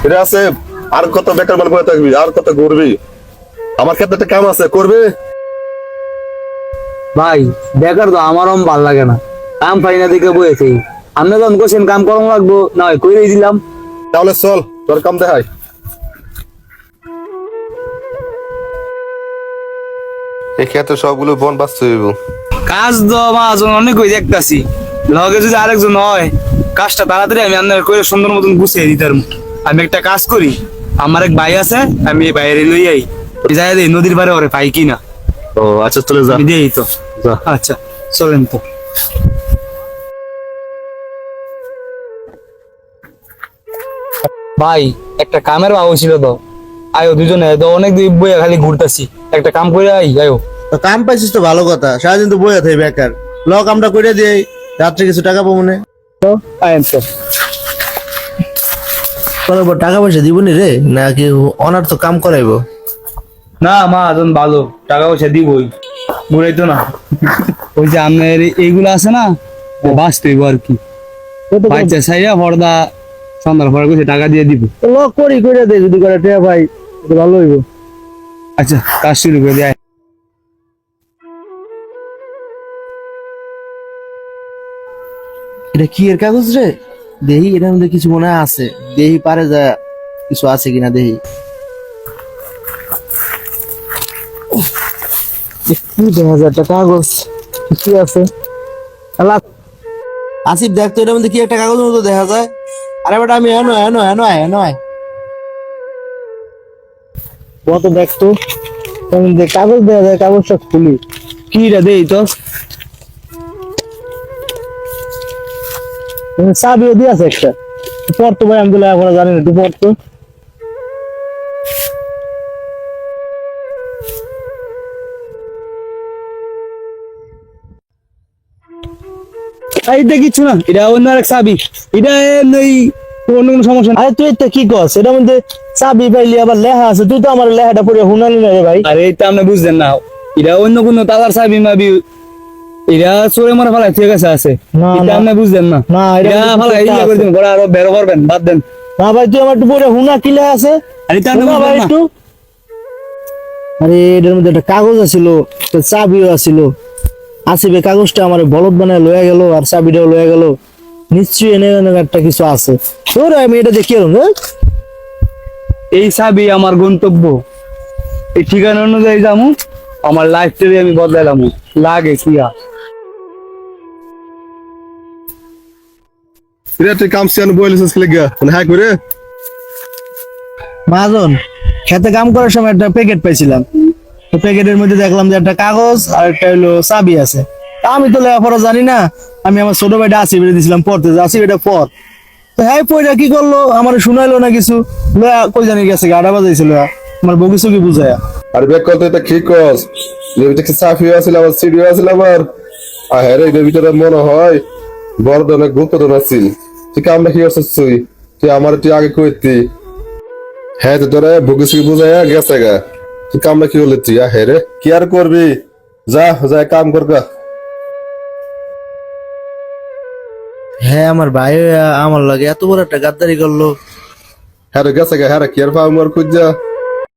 এটা আছে। আর কত বেকার মানে বয়ে থাকবি, আর কত ঘুরবি? আমার ক্ষেত্রে একটা কাম আছে, করবে? ভাই বেকার তো আমারও ভাল লাগে না, কাম পাই না দিকে বয়েছি। আপনি যখন কোশ্চেন কাম করানো লাগবো না হয় কইরেই দিলাম। তাহলে চল, তোর কাম দেখাই। এই ক্ষেত্রে সবগুলো বন বাঁচতে হইব। কাজ তো মহাজন অনেক হয়ে দেখতাছি, লগে যদি আরেকজন হয় কাজটা তাড়াতাড়ি আমি আপনার করে সুন্দর মতন গুছিয়ে দিতাম। আমি একটা কাজ করি, আমার এক ভাই আছে, আমি এই বাইরে লই আই, যাই দেই নদীর পারে ওরে পাই কিনা। ও আচ্ছা, চলে যা। আমি দিই তো। যা। আচ্ছা চলেন তো। ভাই একটা কামের ভাব ছিল তো, আয়ো দুজনে তো অনেক দিন বইয়া খালি ঘুরতাছি, একটা কাম করে আয়ো। তো কাম পাইছিস তো ভালো কথা, সারাদিন তো বইয়া থাকি বেকার। ল কামটা করে দিই, রাত্রে কিছু টাকা পাবো মনে। তো আয়েন তো। তোর উপর টাকা পয়সা দিবনি রে, নাকি অনার্থ কাম করাইবো? না মহাজন ভালো, টাকা পয়সা দিবই, ঘুরাইতো না। ওই যে আপনার এইগুলো আছে না, বাঁচতে হইব আর কি। বাচ্চা সাইয়া পর্দা সন্ধ্যার পরে কইছে টাকা দিয়ে দিব। ল করি করে দে, যদি করে টিয়া ভাই তো ভালো হইব। আচ্ছা কাজ শুরু করে দেয়। এটা কি এর কাগজ রে? দেহি এটার মধ্যে কিছু মনে হয় আছে, দেহি পারে যা কিছু আছে কিনা দেহি। 2000 টাকা কাগজ কি আছে? আল্লাহ, আসিফ দেখ তো এটার মধ্যে কি একটা কাগজ মতো দেখা যায়। আরে বেটা আমি এনো এনো এনো এনো কত দেখতো কাগজ দেওয়া যায়, কাগজটা খুলি। কি রে দেই তো। চাবিও দিয়ে আছে একটা। পড়তো ভাই, আমি তো লেখাপড়া জানি না, তুই পড়তো। এটা কিছু না, এটা অন্য আরেক চাবি। এটা এই অন্য কোনো সমস্যা না। আরে তুই এটা কি কস? এটার মধ্যে চাবি পাইলি, আবার লেখা আছে। তুই তো আমার লেখাটা পড়ে হুনালি না রে ভাই। আরে এটা আপনি বুঝছেন না, এটা অন্য কোনো তালার চাবি মাবি, এটা চোরে মারা ফেলাই ঠিক আছে আছে। না, এটা না। আপনি বুঝছেন না। না, এটা এটা কিন্তু ফেলাই একটা ইয়ে করে আছে। দিন, পরে আরো বেরো করবেন, বাদ দেন। না ভাই, তুই আমার একটু পড়ে হুনা কি লেখা আছে। আর এটা আপনি হুনা ভাই বুঝলেন না। একটু। আরে এটার মধ্যে একটা কাগজ আছিল, একটা চাবিও আছিল। আসিবে কাগজটা আমার বলদ বানায় লয়ে গেল, আর চাবিটাও লয়ে গেল। নিশ্চয়ই এনে এনে একটা কিছু আছে। তোর আমি এটা দেখি এই চাবি আমার গন্তব্য, এই ঠিকানা অনুযায়ী যাবো, আমার লাইফটাই আমি বদলাইলাম। লাগে কি আর। এটা তুই কাম সিয়ান বইলিস কি লাগা মানে হ্যাঁ করে। মহাজন, খেতে কাম করার সময় একটা প্যাকেট পাইছিলাম। তো প্যাকেটের মধ্যে দেখলাম যে একটা কাগজ আর একটা হলো চাবি আছে। তা আমি তো লেখাপড়া জানি না, আমি আমার ছোট ভাইটা আসিফ দিয়েছিলাম পড়তে, যে আসিফ এটা পড়। তো হ্যাঁ পয়টা কি করলো, আমার শুনাইলো না কিছু। লয়া কই জানি গেছে, গাড়া বাজাইছিল। আমার বগি চুকি বুঝায়া। আর বেক করতে এটা কি কস? লেবিটা সাফিও আছিল, আবার সিডিও আছিল আবার। আর হ্যাঁ রে, এটার ভিতরে মনে হয় বড় ধরনের গুপ্তধন আছিল। তুই কামটা কি করছিস তুই? তুই আমার তুই আগে কইতি। হ্যাঁ তো তোরা ভুগিসি বুঝাইয়া গেছে গা। তুই কামটা কি হলে তুই? হ্যাঁ রে, কি আর করবি? যা যা কাম কর গা। হ্যাঁ আমার ভাই আমার লাগে এত বড় একটা গাদ্দারি করলো। হ্যাঁ রে, গেছে গা। হ্যাঁ রে, কি আর পাবো আর খুঁজা।